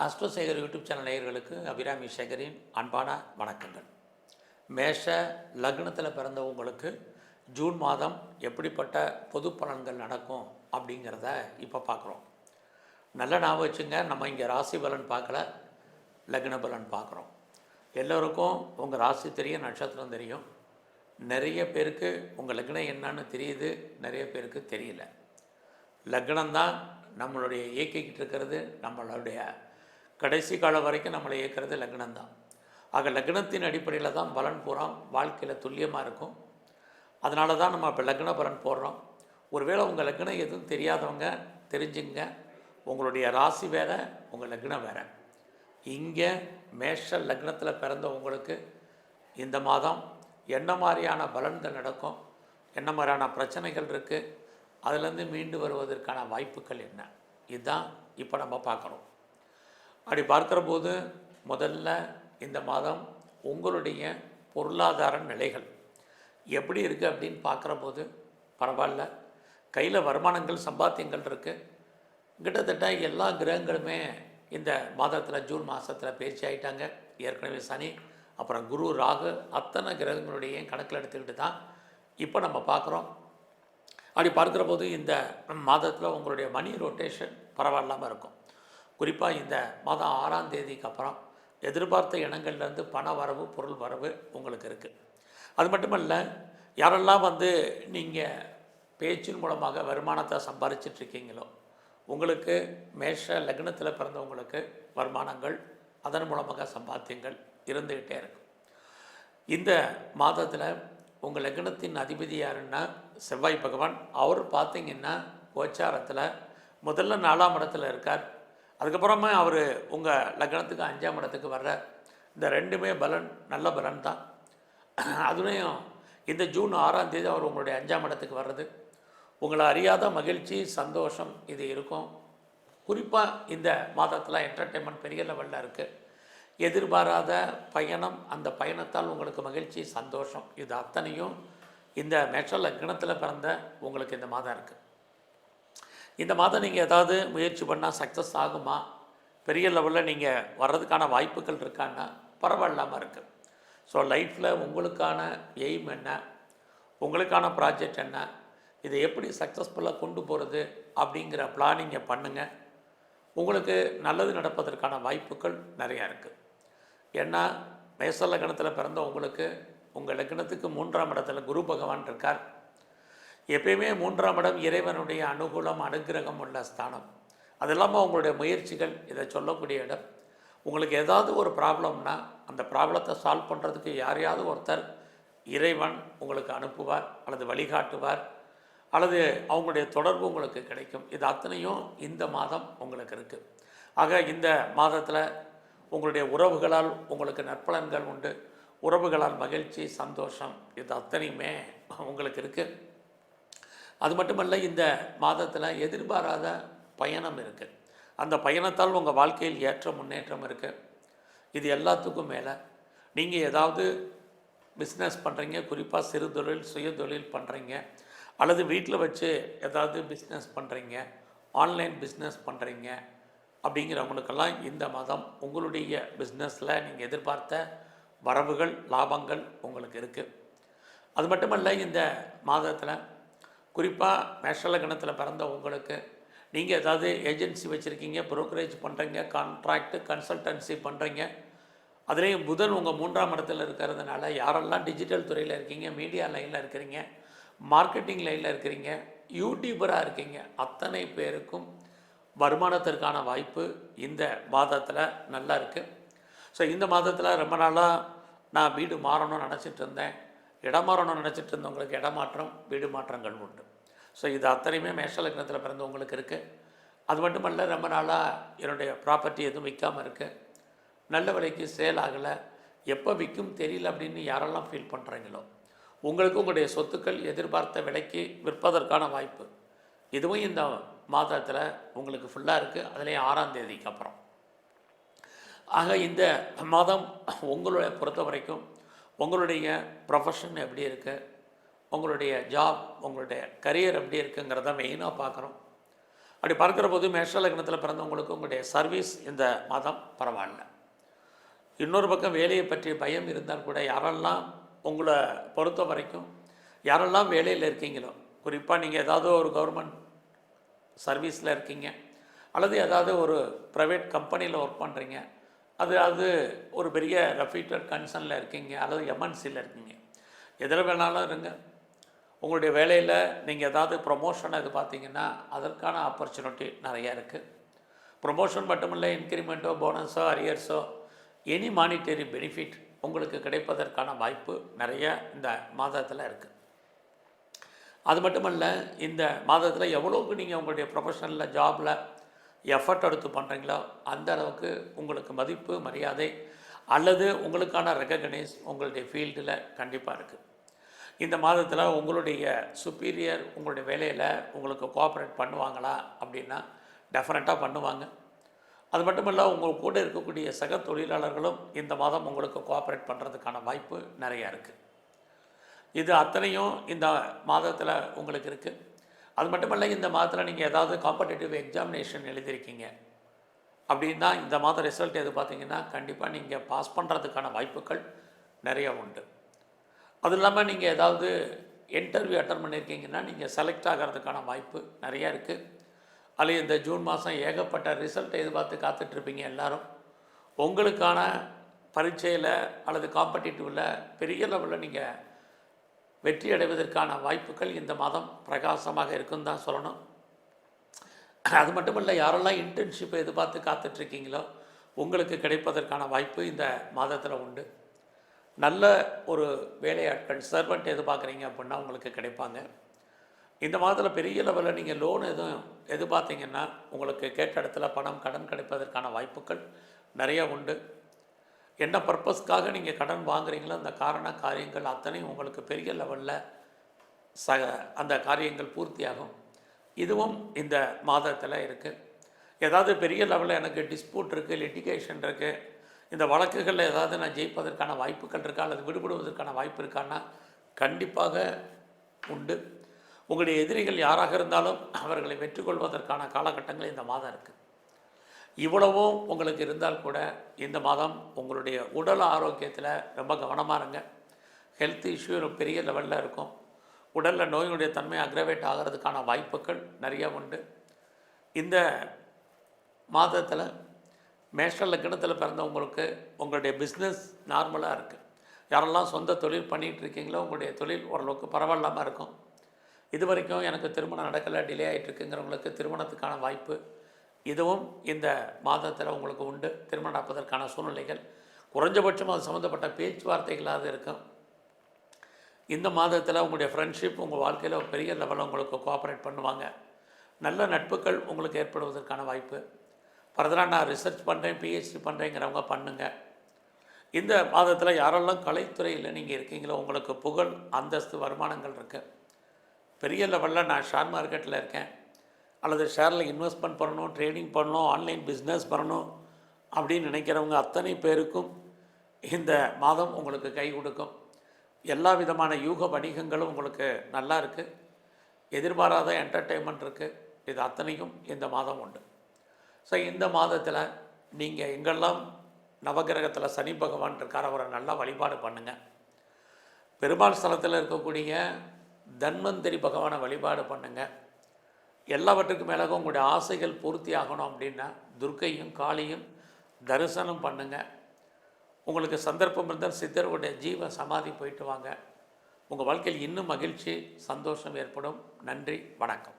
அஸ்ட்ரோசேகர் YouTube channel நேயர்களுக்கு அபிராமி சேகரின் அன்பான வணக்கங்கள். மேஷ லக்னத்தில் பிறந்தவங்களுக்கு ஜூன் மாதம் எப்படிப்பட்ட பொது பலன்கள் நடக்கும் அப்படிங்கிறத இப்போ பார்க்குறோம். நல்ல ஞாபகம் வச்சுங்க, நம்ம இங்கே ராசி பலன் பார்க்கல, லக்ன பலன் பார்க்குறோம். எல்லோருக்கும் உங்கள் ராசி தெரியும், நட்சத்திரம் தெரியும். நிறைய பேருக்கு உங்கள் லக்னம் என்னன்னு தெரியுது, நிறைய பேருக்கு தெரியல. லக்னம்தான் நம்மளுடைய இயக்கிக்கிட்டு இருக்கிறது, நம்மளுடைய கடைசி காலம் வரைக்கும் நம்மளை இயக்கிறது லக்னம் தான். ஆக லக்னத்தின் அடிப்படையில் தான் பலன் பூரா வாழ்க்கையில் துல்லியமாக இருக்கும். அதனால தான் நம்ம இப்போ லக்ன பலன் போடுறோம். ஒருவேளை உங்கள் லக்னம் எதுவும் தெரியாதவங்க தெரிஞ்சுங்க, உங்களுடைய ராசி வேறு, உங்கள் லக்னம் வேறு. இங்கே மேஷ லக்னத்தில் பிறந்த உங்களுக்கு இந்த மாதம் என்ன மாதிரியான பலன்கள் நடக்கும், என்ன மாதிரியான பிரச்சனைகள் இருக்குது, அதிலேருந்து மீண்டு வருவதற்கான வாய்ப்புகள் என்ன, இதுதான் இப்போ நம்ம பார்க்குறோம். அப்படி பார்க்குற போது முதல்ல இந்த மாதம் உங்களுடைய பொருளாதார நிலைகள் எப்படி இருக்குது அப்படின்னு பார்க்குற போது பரவாயில்ல. கையில் வருமானங்கள், சம்பாத்தியங்கள் இருக்குது. கிட்டத்தட்ட எல்லா கிரகங்களுமே இந்த மாதத்தில் ஜூன் மாதத்தில் பயிற்சி ஆகிட்டாங்க. ஏற்கனவே சனி, அப்புறம் குரு, ராகு, அத்தனை கிரகங்களுடைய கணக்கில் எடுத்துக்கிட்டு தான் இப்போ நம்ம பார்க்குறோம். அப்படி பார்க்குற போது இந்த மாதத்தில் உங்களுடைய மணி ரொட்டேஷன் பரவாயில்லாமல் இருக்கும். குறிப்பாக இந்த மாதம் 6ஆம் தேதிக்கு அப்புறம் எதிர்பார்த்த இடங்கள்லேருந்து பண வரவு, பொருள் வரவு உங்களுக்கு இருக்குது. அது மட்டுமல்ல, யாரெல்லாம் நீங்கள் பேச்சின் மூலமாக வருமானத்தை சம்பாதிச்சிட்ருக்கீங்களோ, உங்களுக்கு மேஷ லக்னத்தில் பிறந்தவங்களுக்கு வருமானங்கள், அதன் மூலமாக சம்பாத்தியங்கள் இருந்துக்கிட்டே இருக்கும். இந்த மாதத்தில் உங்கள் லக்னத்தின் அதிபதி யாருன்னா செவ்வாய் பகவான். அவர் பார்த்திங்கன்னா கோச்சாரத்தில் முதல்ல 4ஆம் இடத்துல இருக்கார். அதுக்கப்புறமா அவர் உங்கள் லக்னத்துக்கு 5ஆம் இடத்துக்கு வர்ற. இந்த ரெண்டுமே பலன் நல்ல பலன் தான். அதுலேயும் இந்த ஜூன் 6ஆம் தேதி அவர் உங்களுடைய 5ஆம் இடத்துக்கு வர்றது, உங்களை அறியாத மகிழ்ச்சி, சந்தோஷம் இது இருக்கும். குறிப்பாக இந்த மாதத்தில் என்டர்டெயின்மெண்ட் பெரிய லெவலில் இருக்குது. எதிர்பாராத பயணம், அந்த பயணத்தால் உங்களுக்கு மகிழ்ச்சி, சந்தோஷம், இது அத்தனையும் இந்த மேஷ லக்னத்தில் பிறந்த உங்களுக்கு இந்த மாதம் இருக்குது. இந்த மாதம் நீங்கள் ஏதாவது முயற்சி பண்ணால் சக்ஸஸ் ஆகுமா, பெரிய லெவலில் நீங்கள் வர்றதுக்கான வாய்ப்புகள் இருக்கான்னா பரவாயில்லாமல் இருக்குது. ஸோ லைஃப்பில் உங்களுக்கான எய்ம் என்ன, உங்களுக்கான ப்ராஜெக்ட் என்ன, இதை எப்படி சக்ஸஸ்ஃபுல்லாக கொண்டு போகிறது அப்படிங்கிற பிளானிங்கை பண்ணுங்கள். உங்களுக்கு நல்லது நடப்பதற்கான வாய்ப்புகள் நிறையா இருக்குது. ஏன்னா மேஷ லக்னத்தில் பிறந்த உங்களுக்கு உங்கள் லக்னத்துக்கு 3ஆம் இடத்துல குரு பகவான் இருக்கார். எப்பயுமே 3ஆம் இடம் இறைவனுடைய அனுகூலம், அனுகிரகம் உள்ள ஸ்தானம். அது இல்லாமல் உங்களுடைய முயற்சிகள் இதை சொல்லக்கூடிய இடம். உங்களுக்கு ஏதாவது ஒரு ப்ராப்ளம்னா அந்த ப்ராப்ளத்தை சால்வ் பண்ணுறதுக்கு யாரையாவது ஒருத்தர் இறைவன் உங்களுக்கு அனுப்புவார், அல்லது வழிகாட்டுவார், அல்லது அவங்களுடைய தொடர்பு உங்களுக்கு கிடைக்கும். இது அத்தனையும் இந்த மாதம் உங்களுக்கு இருக்குது. ஆக இந்த மாதத்தில் உங்களுடைய உறவுகளால் உங்களுக்கு நற்பலன்கள் உண்டு. உறவுகளால் மகிழ்ச்சி, சந்தோஷம், இது அத்தனையுமே உங்களுக்கு இருக்குது. அது மட்டுமல்ல, இந்த மாதத்தில் எதிர்பாராத பயணம் இருக்குது. அந்த பயணத்தால் உங்கள் வாழ்க்கையில் ஏற்ற முன்னேற்றம் இருக்குது. இது எல்லாத்துக்கும் மேலே நீங்கள் ஏதாவது பிஸ்னஸ் பண்ணுறீங்க, குறிப்பாக சிறு தொழில், சுய தொழில் பண்ணுறீங்க, அல்லது வீட்டில் வச்சு ஏதாவது பிஸ்னஸ் பண்ணுறீங்க, ஆன்லைன் பிஸ்னஸ் பண்ணுறீங்க அப்படிங்கிறவங்களுக்கெல்லாம் இந்த மாதம் உங்களுடைய பிஸ்னஸில் நீங்கள் எதிர்பார்த்த வரவுகள், லாபங்கள் உங்களுக்கு இருக்குது. அது மட்டுமல்ல, இந்த மாதத்தில் குறிப்பாக மேஷ லக்னத்தில் பிறந்த உங்களுக்கு நீங்கள் ஏதாவது ஏஜென்சி வச்சுருக்கீங்க, ப்ரோக்கரேஜ் பண்ணுறீங்க, கான்ட்ராக்டு, கன்சல்டன்சி பண்ணுறீங்க, அதுலேயும் புதன் உங்கள் 3ஆம் இடத்துல இருக்கிறதுனால யாரெல்லாம் டிஜிட்டல் துறையில் இருக்கீங்க, மீடியா லைனில் இருக்கிறீங்க, மார்க்கெட்டிங் லைனில் இருக்கிறீங்க, யூடியூபராக இருக்கீங்க, அத்தனை பேருக்கும் வருமானத்திற்கான வாய்ப்பு இந்த மாதத்தில் நல்லா இருக்குது. ஸோ இந்த மாதத்தில் ரொம்ப நாளாக நான் வீடு மாறணும்னு நினச்சிட்டு இருந்தேன், இடம் மாறணும்னு நினச்சிட்டு இருந்தவங்களுக்கு இடமாற்றம், வீடு மாற்றங்கள் உண்டு. ஸோ இது அத்தனையுமே மேஷ லக்னத்தில் பிறந்தவங்களுக்கு இருக்குது. அது மட்டுமல்ல, ரொம்ப நாளாக என்னுடைய ப்ராப்பர்ட்டி எதுவும் விற்காமல் இருக்குது, நல்ல விலைக்கு சேல் ஆகலை, எப்போ விற்கும் தெரியல அப்படின்னு யாரெல்லாம் ஃபீல் பண்ணுறீங்களோ, உங்களுக்கு உங்களுடைய சொத்துக்கள் எதிர்பார்த்த விலைக்கு விற்பதற்கான வாய்ப்பு இதுவும் இந்த மாதத்தில் உங்களுக்கு ஃபுல்லாக இருக்குது. அதுலேயும் 6ஆம் தேதிக்கு அப்புறம். ஆக இந்த மாதம் உங்களை பொறுத்த வரைக்கும் உங்களுடைய ப்ரொஃபஷன் எப்படி இருக்குது, உங்களுடைய ஜாப், உங்களுடைய கரியர் எப்படி இருக்குங்கிறத மெயினாக பார்க்குறோம். அப்படி பார்க்குற போது மேஷ லக்னத்தில் பிறந்தவங்களுக்கு உங்களுடைய சர்வீஸ் இந்த மாதம் பரவாயில்ல. இன்னொரு பக்கம் வேலையை பற்றிய பயம் இருந்தால் கூட யாரெல்லாம் உங்களை பொறுத்த வரைக்கும் யாரெல்லாம் வேலையில் இருக்கீங்களோ, குறிப்பாக நீங்கள் ஏதாவது ஒரு கவர்மெண்ட் சர்வீஸில் இருக்கீங்க அல்லது ஏதாவது ஒரு ப்ரைவேட் கம்பெனியில் ஒர்க் பண்ணுறீங்க, அது ஒரு பெரிய ரெப்யூட்டட் கன்சர்னில் இருக்கீங்க அல்லது எம்என்சியில் இருக்கீங்க, எதில் வேணாலும் இருங்க. உங்களுடைய வேலையில் நீங்கள் ஏதாவது ப்ரொமோஷன் பார்த்தீங்கன்னா அதற்கான ஆப்பர்ச்சுனிட்டி நிறையா இருக்குது. ப்ரொமோஷன் மட்டுமில்லை, இன்க்ரிமெண்ட்டோ போனஸோ அரியர்ஸோ எனி மானிட்டரி பெனிஃபிட் உங்களுக்கு கிடைப்பதற்கான வாய்ப்பு நிறைய இந்த மாதத்தில் இருக்குது. அது மட்டுமல்ல, இந்த மாதத்தில் எவ்வளோக்கு நீங்கள் உங்களுடைய ப்ரொஃபஷனலில் ஜாபில் எஃபர்ட் எடுத்து பண்ணுறீங்களோ அந்த அளவுக்கு உங்களுக்கு மதிப்பு மரியாதை அல்லது உங்களுக்கான ரெகக்னைஸ் உங்களுடைய ஃபீல்டில் கண்டிப்பாக இருக்குது. இந்த மாதத்தில் உங்களுடைய சுப்பீரியர் உங்களுடைய வேலையில் உங்களுக்கு கோஆப்ரேட் பண்ணுவாங்களா அப்படின்னா டெஃபினட்டாக பண்ணுவாங்க. அது மட்டுமல்ல, உங்கள் கூட இருக்கக்கூடிய சக தொழிலாளர்களும் இந்த மாதம் உங்களுக்கு கோஆப்ரேட் பண்ணுறதுக்கான வாய்ப்பு நிறையா இருக்குது. இது அத்தனையும் இந்த மாதத்தில் உங்களுக்கு இருக்குது. அது மட்டுமல்ல, இந்த மாதத்தில் நீங்கள் ஏதாவது காம்படிட்டிவ் எக்ஸாமினேஷன் எழுதியிருக்கீங்க அப்படின்னா இந்த மாதம் ரிசல்ட் பார்த்தீங்கன்னா கண்டிப்பாக நீங்கள் பாஸ் பண்ணுறதுக்கான வாய்ப்புகள் நிறையா உண்டு. அது இல்லாமல் நீங்கள் ஏதாவது இன்டர்வியூ அட்டன் பண்ணியிருக்கீங்கன்னா நீங்கள் செலக்ட் ஆகிறதுக்கான வாய்ப்பு நிறையா இருக்குது. அல்லது இந்த ஜூன் மாதம் ஏகப்பட்ட ரிசல்ட் எதிர்பார்த்து காத்துட்ருப்பீங்க எல்லோரும். உங்களுக்கான பரீட்சையில் அல்லது காம்படிட்டிவில் பெரிய லெவலில் நீங்கள் வெற்றி அடைவதற்கான வாய்ப்புகள் இந்த மாதம் பிரகாசமாக இருக்குன்னு தான் சொல்லணும். அது மட்டுமல்ல, யாரெல்லாம் இன்டர்ன்ஷிப்பை எதிர்பார்த்து காத்துட்ருக்கீங்களோ உங்களுக்கு கிடைப்பதற்கான வாய்ப்பு இந்த மாதத்தில் உண்டு. நல்ல ஒரு வேலையாட்கள் சர்வெண்ட் எதிர்பார்க்குறீங்க அப்படின்னா உங்களுக்கு கிடைப்பாங்க. இந்த மாதத்தில் பெரிய லெவலில் நீங்கள் லோன் எதுவும் எதிர்பார்த்தீங்கன்னா உங்களுக்கு கேட்ட இடத்துல பணம் கடன் கிடைப்பதற்கான வாய்ப்புகள் நிறையா உண்டு. என்ன பர்பஸ்க்காக நீங்கள் கடன் வாங்குறீங்களோ அந்த காரியங்கள் அத்தனையும் உங்களுக்கு பெரிய லெவலில் அந்த காரியங்கள் பூர்த்தியாகும். இதுவும் இந்த மாதத்தில் இருக்குது. ஏதாவது பெரிய லெவலில் எனக்கு டிஸ்பியூட் இருக்குது, லிட்டிகேஷன் இருக்குது, இந்த வழக்குகளில் ஏதாவது நான் ஜெயிப்பதற்கான வாய்ப்புகள் இருக்கா அல்லது விடுபடுவதற்கான வாய்ப்பு இருக்கான்னா கண்டிப்பாக உண்டு. உங்களுடைய எதிரிகள் யாராக இருந்தாலும் அவர்களை வெற்றி கொள்வதற்கான காலகட்டங்கள் இந்த மாதம் இருக்குது. இவ்வளவும் உங்களுக்கு இருந்தால் கூட இந்த மாதம் உங்களுடைய உடல் ஆரோக்கியத்தில் ரொம்ப கவனமாக இருங்க. ஹெல்த் இஷ்யூ பெரிய லெவலில் இருக்கும். உடலில் நோயினுடைய தன்மை அக்ரவேட் ஆகிறதுக்கான வாய்ப்புகள் நிறையா உண்டு. இந்த மாதத்தில் மேஷ லக்னத்தில் பிறந்தவங்களுக்கு உங்களுடைய பிஸ்னஸ் நார்மலாக இருக்குது. யாரெல்லாம் சொந்த தொழில் பண்ணிகிட்டு இருக்கீங்களோ உங்களுடைய தொழில் ஓரளவுக்கு பரவாயில்லாமல் இருக்கும். இது வரைக்கும் எனக்கு திருமணம் நடக்கலை, டிலே ஆகிட்டுருக்குங்கிறவங்களுக்கு திருமணத்துக்கான வாய்ப்பு இதுவும் இந்த மாதத்தில் உங்களுக்கு உண்டு. திருமணம் நடப்பதற்கான சூழ்நிலைகள் குறைஞ்சபட்சம் அது சம்மந்தப்பட்ட பேச்சுவார்த்தைகளாக இருக்கும். இந்த மாதத்தில் உங்களுடைய ஃப்ரெண்ட்ஷிப் உங்கள் வாழ்க்கையில் ஒரு பெரிய லெவலில் உங்களுக்கு கோஆப்ரேட் பண்ணுவாங்க. நல்ல நட்புகள் உங்களுக்கு ஏற்படுவதற்கான வாய்ப்பு. ஃபர்தராக நான் ரிசர்ச் பண்ணுறேன், பிஹெச்டி பண்ணுறேங்கிறவங்க பண்ணுங்கள். இந்த மாதத்தில் யாரெல்லாம் கலைத்துறையில் நீங்கள் இருக்கீங்களோ உங்களுக்கு புகழ், அந்தஸ்து, வருமானங்கள் இருக்குது. பெரிய லெவலில் நான் ஷேர் மார்க்கெட்டில் இருக்கேன் அல்லது ஷேரில் இன்வெஸ்ட்மெண்ட் பண்ணணும், ட்ரேடிங் பண்ணணும், ஆன்லைன் பிஸ்னஸ் பண்ணணும் அப்படின்னு நினைக்கிறவங்க அத்தனை பேருக்கும் இந்த மாதம் உங்களுக்கு கை கொடுக்கும். எல்லா விதமான யூக வணிகங்களும் உங்களுக்கு நல்லா இருக்குது. எதிர்பாராத என்டர்டெயின்மெண்ட் இருக்குது. இது அத்தனையும் இந்த மாதம் உண்டு. ஸோ இந்த மாதத்தில் நீங்கள் எங்கெல்லாம் நவகிரகத்தில் சனி பகவான் இருக்கார் அவரை நல்லா வழிபாடு பண்ணுங்கள். பெருமாள் ஸ்தலத்தில் இருக்கக்கூடிய தன்வந்தரி பகவானை வழிபாடு பண்ணுங்கள். எல்லாவற்றுக்கும் மேலாக உங்களுடைய ஆசைகள் பூர்த்தி ஆகணும் அப்படின்னா துர்க்கையும் காளியும் தரிசனம் பண்ணுங்கள். உங்களுக்கு சந்தர்ப்பம் இருந்தால் சித்தருடைய ஜீவ சமாதி போயிட்டு வாங்க. உங்கள் வாழ்க்கையில் இன்னும் மகிழ்ச்சி, சந்தோஷம் ஏற்படும். நன்றி, வணக்கம்.